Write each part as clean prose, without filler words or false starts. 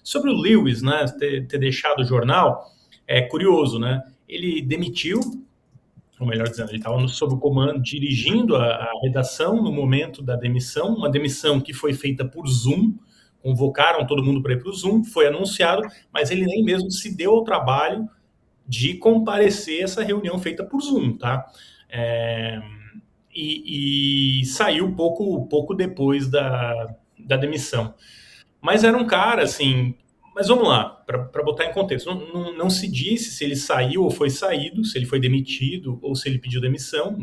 Sobre o Lewis, né, ter deixado o jornal, é curioso, né? Ele demitiu, ou melhor dizendo, ele estava sob o comando, dirigindo a redação no momento da demissão, uma demissão que foi feita por Zoom, convocaram todo mundo para ir para o Zoom, foi anunciado, mas ele nem mesmo se deu ao trabalho de comparecer a essa reunião feita por Zoom, tá? É, e saiu pouco depois da demissão. Mas era um cara, assim. Mas vamos lá, para botar em contexto. Não se disse se ele saiu ou foi saído, se ele foi demitido ou se ele pediu demissão.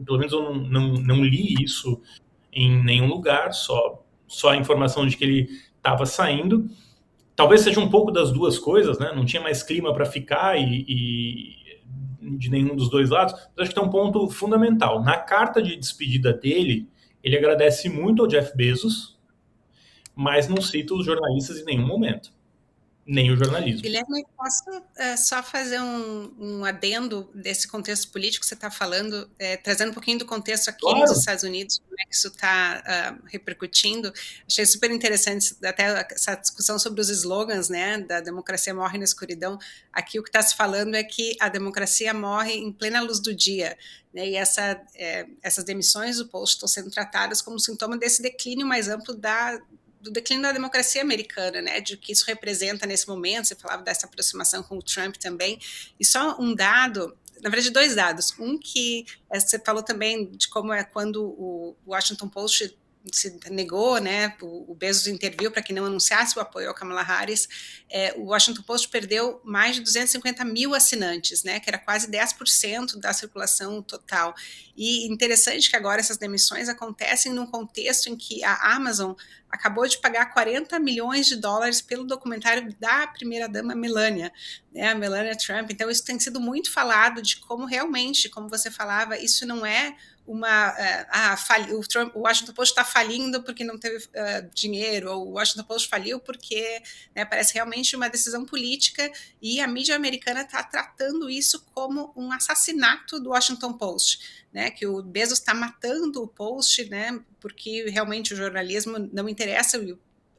Pelo menos eu não li isso em nenhum lugar, só a informação de que ele estava saindo. Talvez seja um pouco das duas coisas, né? Não tinha mais clima para ficar e de nenhum dos dois lados. Mas acho que tem um ponto fundamental. Na carta de despedida dele, ele agradece muito ao Jeff Bezos, mas não cita os jornalistas em nenhum momento, nem o jornalismo. Guilherme, posso só fazer um adendo desse contexto político que você está falando, trazendo um pouquinho do contexto aqui nos Claro. Estados Unidos, como é que isso está repercutindo. Achei super interessante até essa discussão sobre os slogans, né, da democracia morre na escuridão. Aqui o que está se falando é que a democracia morre em plena luz do dia, né, e essas demissões do Post estão sendo tratadas como sintoma desse declínio mais amplo do declínio da democracia americana, né, de que isso representa nesse momento. Você falava dessa aproximação com o Trump também, e só um dado, na verdade 2 dados, um que você falou também de como é quando o Washington Post se negou, né, o Bezos interviu para que não anunciasse o apoio ao Kamala Harris, o Washington Post perdeu mais de 250 mil assinantes, né, que era quase 10% da circulação total. E interessante que agora essas demissões acontecem num contexto em que a Amazon acabou de pagar 40 milhões de dólares pelo documentário da primeira-dama Melania, né, a Melania Trump. Então isso tem sido muito falado de como realmente, como você falava, isso não é o Washington Post está falindo porque não teve dinheiro, ou o Washington Post faliu porque, né, parece realmente uma decisão política, e a mídia americana está tratando isso como um assassinato do Washington Post, né, que o Bezos está matando o Post, né, porque realmente o jornalismo não interessa,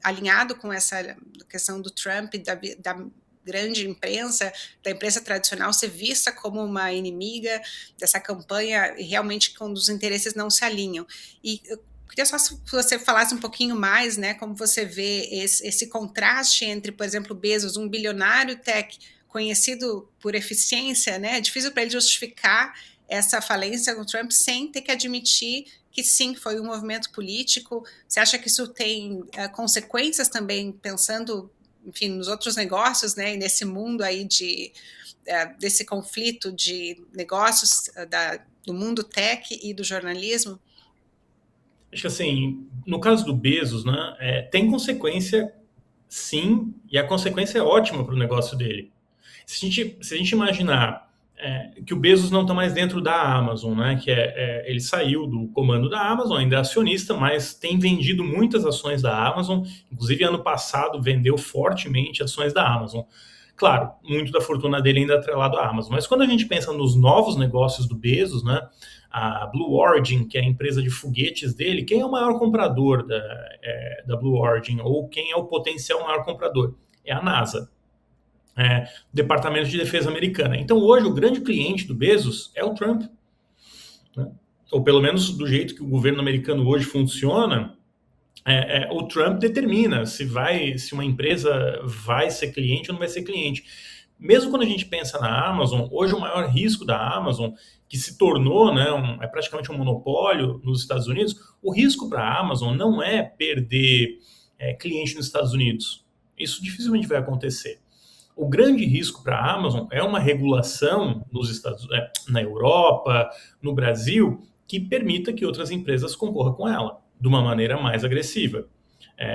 alinhado com essa questão do Trump, da grande imprensa, da imprensa tradicional, ser vista como uma inimiga dessa campanha, e realmente quando os interesses não se alinham. E eu queria só que você falasse um pouquinho mais, né, como você vê esse contraste entre, por exemplo, Bezos, um bilionário tech conhecido por eficiência, né, é difícil para ele justificar essa falência com o Trump sem ter que admitir que sim, foi um movimento político. Você acha que isso tem consequências também, pensando, enfim, nos outros negócios, né, e nesse mundo aí desse conflito de negócios do mundo tech e do jornalismo? Acho que assim, no caso do Bezos, né, tem consequência, sim, e a consequência é ótima para o negócio dele. Se a gente imaginar que o Bezos não está mais dentro da Amazon, né, que ele saiu do comando da Amazon, ainda é acionista, mas tem vendido muitas ações da Amazon, inclusive ano passado vendeu fortemente ações da Amazon. Claro, muito da fortuna dele ainda é atrelado à Amazon, mas quando a gente pensa nos novos negócios do Bezos, né, a Blue Origin, que é a empresa de foguetes dele, quem é o maior comprador da Blue Origin, ou quem é o potencial maior comprador? É a NASA, Departamento de Defesa americana. Então, hoje, o grande cliente do Bezos é o Trump, né? Ou pelo menos do jeito que o governo americano hoje funciona, o Trump determina se uma empresa vai ser cliente ou não vai ser cliente. Mesmo quando a gente pensa na Amazon, hoje o maior risco da Amazon, que se tornou, né, é praticamente um monopólio nos Estados Unidos, o risco para a Amazon não é perder cliente nos Estados Unidos. Isso dificilmente vai acontecer. O grande risco para a Amazon é uma regulação na Europa, no Brasil, que permita que outras empresas concorram com ela de uma maneira mais agressiva.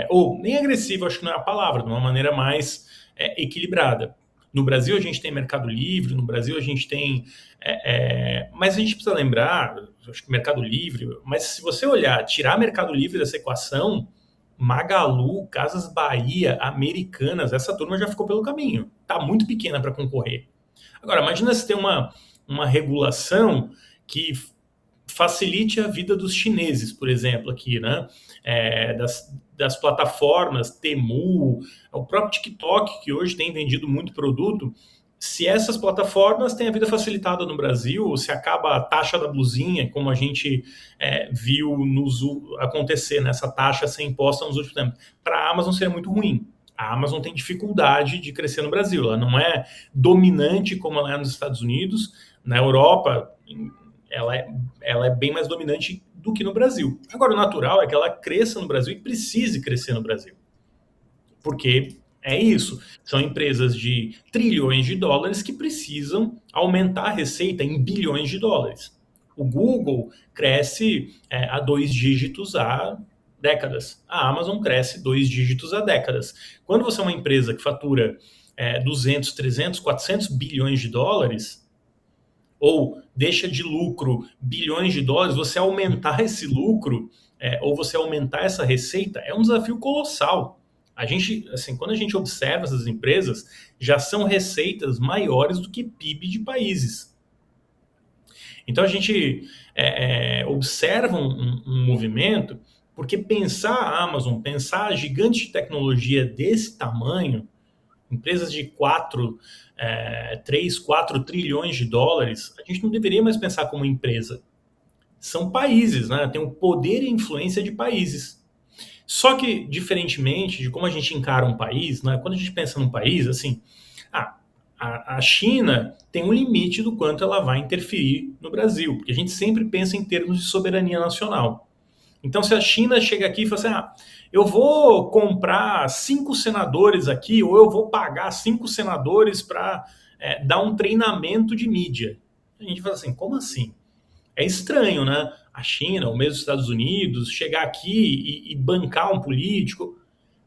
Ou nem agressiva, acho que não é a palavra, de uma maneira mais equilibrada. No Brasil a gente tem Mercado Livre, no Brasil a gente tem... mas a gente precisa lembrar, acho que Mercado Livre, mas se você olhar, tirar Mercado Livre dessa equação, Magalu, Casas Bahia, Americanas, essa turma já ficou pelo caminho. Está muito pequena para concorrer. Agora, imagina se tem uma regulação que facilite a vida dos chineses, por exemplo, aqui, né? Das plataformas, Temu, o próprio TikTok, que hoje tem vendido muito produto. Se essas plataformas têm a vida facilitada no Brasil, se acaba a taxa da blusinha, como a gente viu acontecer, nessa taxa ser imposta nos últimos tempos, para a Amazon seria muito ruim. A Amazon tem dificuldade de crescer no Brasil, ela não é dominante como ela é nos Estados Unidos, na Europa ela é bem mais dominante do que no Brasil. Agora, o natural é que ela cresça no Brasil e precise crescer no Brasil, porque é isso, são empresas de trilhões de dólares que precisam aumentar a receita em bilhões de dólares. O Google cresce a 2 dígitos há décadas. A Amazon cresce 2 dígitos há décadas. Quando você é uma empresa que fatura 200, 300, 400 bilhões de dólares, ou deixa de lucro bilhões de dólares, você aumentar esse lucro, ou você aumentar essa receita, é um desafio colossal. A gente, assim, quando a gente observa essas empresas, já são receitas maiores do que PIB de países. Então a gente observa um movimento, porque pensar a Amazon, pensar a gigante de tecnologia desse tamanho, empresas de 3, 4 trilhões de dólares, a gente não deveria mais pensar como empresa. São países, né? Tem o poder e influência de países. Só que, diferentemente de como a gente encara um país, né? Quando a gente pensa num país, assim, a China tem um limite do quanto ela vai interferir no Brasil, porque a gente sempre pensa em termos de soberania nacional. Então, se a China chega aqui e fala assim, eu vou comprar 5 senadores aqui, ou eu vou pagar 5 senadores para dar um treinamento de mídia. A gente fala assim, como assim? É estranho, né? A China, ou mesmo os Estados Unidos, chegar aqui e bancar um político,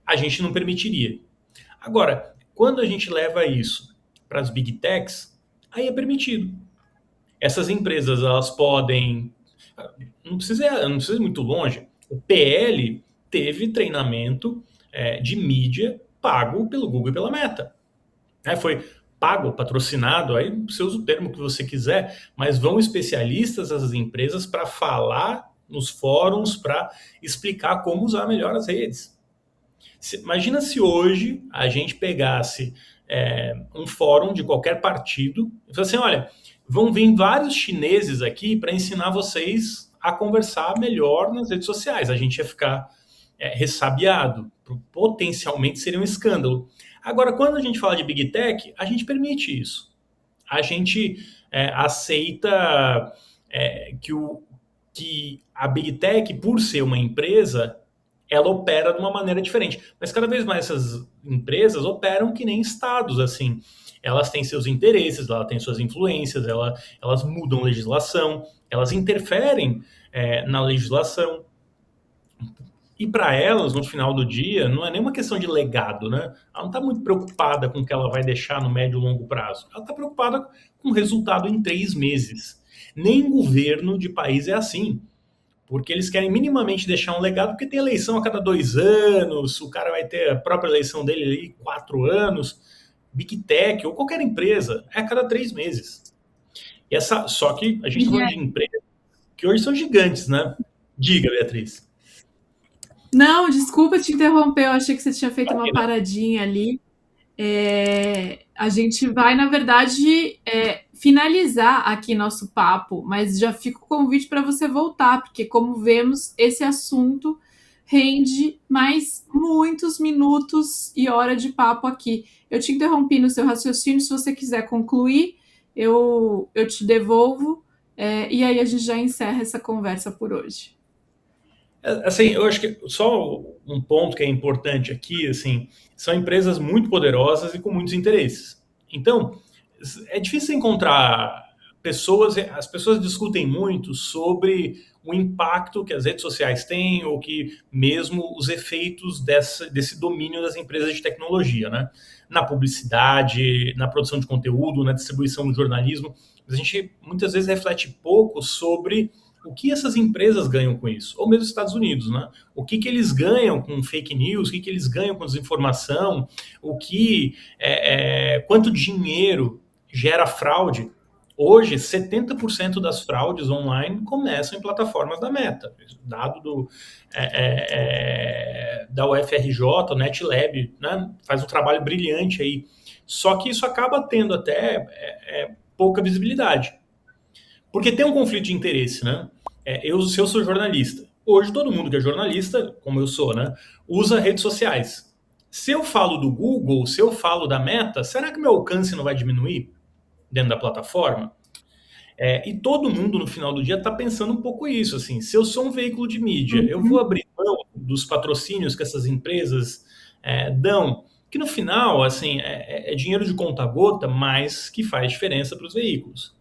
a gente não permitiria. Agora, quando a gente leva isso para as Big Techs, aí é permitido. Essas empresas, elas podem... Não precisa ir muito longe. O PL teve treinamento de mídia pago pelo Google e pela Meta. Foi pago, patrocinado, aí você usa o termo que você quiser, mas vão especialistas das empresas para falar nos fóruns, para explicar como usar melhor as redes. Imagina se hoje a gente pegasse um fórum de qualquer partido e falasse assim, olha, vão vir vários chineses aqui para ensinar vocês a conversar melhor nas redes sociais. A gente ia ficar ressabiado, potencialmente seria um escândalo. Agora, quando a gente fala de Big Tech, a gente permite isso. A gente aceita que a Big Tech, por ser uma empresa, ela opera de uma maneira diferente. Mas cada vez mais essas empresas operam que nem estados, assim. Elas têm seus interesses, elas têm suas influências, elas mudam legislação, elas interferem na legislação. E para elas, no final do dia, não é nenhuma questão de legado, né? Ela não está muito preocupada com o que ela vai deixar no médio e longo prazo. Ela está preocupada com o resultado em 3 meses. Nem governo de país é assim. Porque eles querem minimamente deixar um legado, porque tem eleição a cada 2 anos, o cara vai ter a própria eleição dele ali 4 anos. Big Tech ou qualquer empresa é a cada 3 meses. Só que a gente está falando de empresas que hoje são gigantes, né? Diga, Beatriz. Não, desculpa te interromper, eu achei que você tinha feito uma paradinha ali. A gente vai, na verdade, finalizar aqui nosso papo, mas já fica o convite para você voltar, porque, como vemos, esse assunto rende mais muitos minutos e hora de papo aqui. Eu te interrompi no seu raciocínio, se você quiser concluir, eu te devolvo, e aí a gente já encerra essa conversa por hoje. Assim, eu acho que só um ponto que é importante aqui, assim, são empresas muito poderosas e com muitos interesses. Então, é difícil encontrar as pessoas discutem muito sobre o impacto que as redes sociais têm ou que mesmo os efeitos desse domínio das empresas de tecnologia, né? Na publicidade, na produção de conteúdo, na distribuição do jornalismo. A gente muitas vezes reflete pouco sobre o que essas empresas ganham com isso, ou mesmo os Estados Unidos, né? O que eles ganham com fake news, o que eles ganham com desinformação, quanto dinheiro gera fraude. Hoje, 70% das fraudes online começam em plataformas da Meta. Dado da UFRJ, o NetLab, né, faz um trabalho brilhante aí. Só que isso acaba tendo até pouca visibilidade. Porque tem um conflito de interesse, né? Se eu sou jornalista, hoje todo mundo que é jornalista, como eu sou, né, usa redes sociais. Se eu falo do Google, se eu falo da Meta, será que meu alcance não vai diminuir dentro da plataforma? E todo mundo, no final do dia, está pensando um pouco isso. Assim, se eu sou um veículo de mídia, eu vou abrir mão dos patrocínios que essas empresas dão, que no final assim, é dinheiro de conta-gota, mas que faz diferença para os veículos.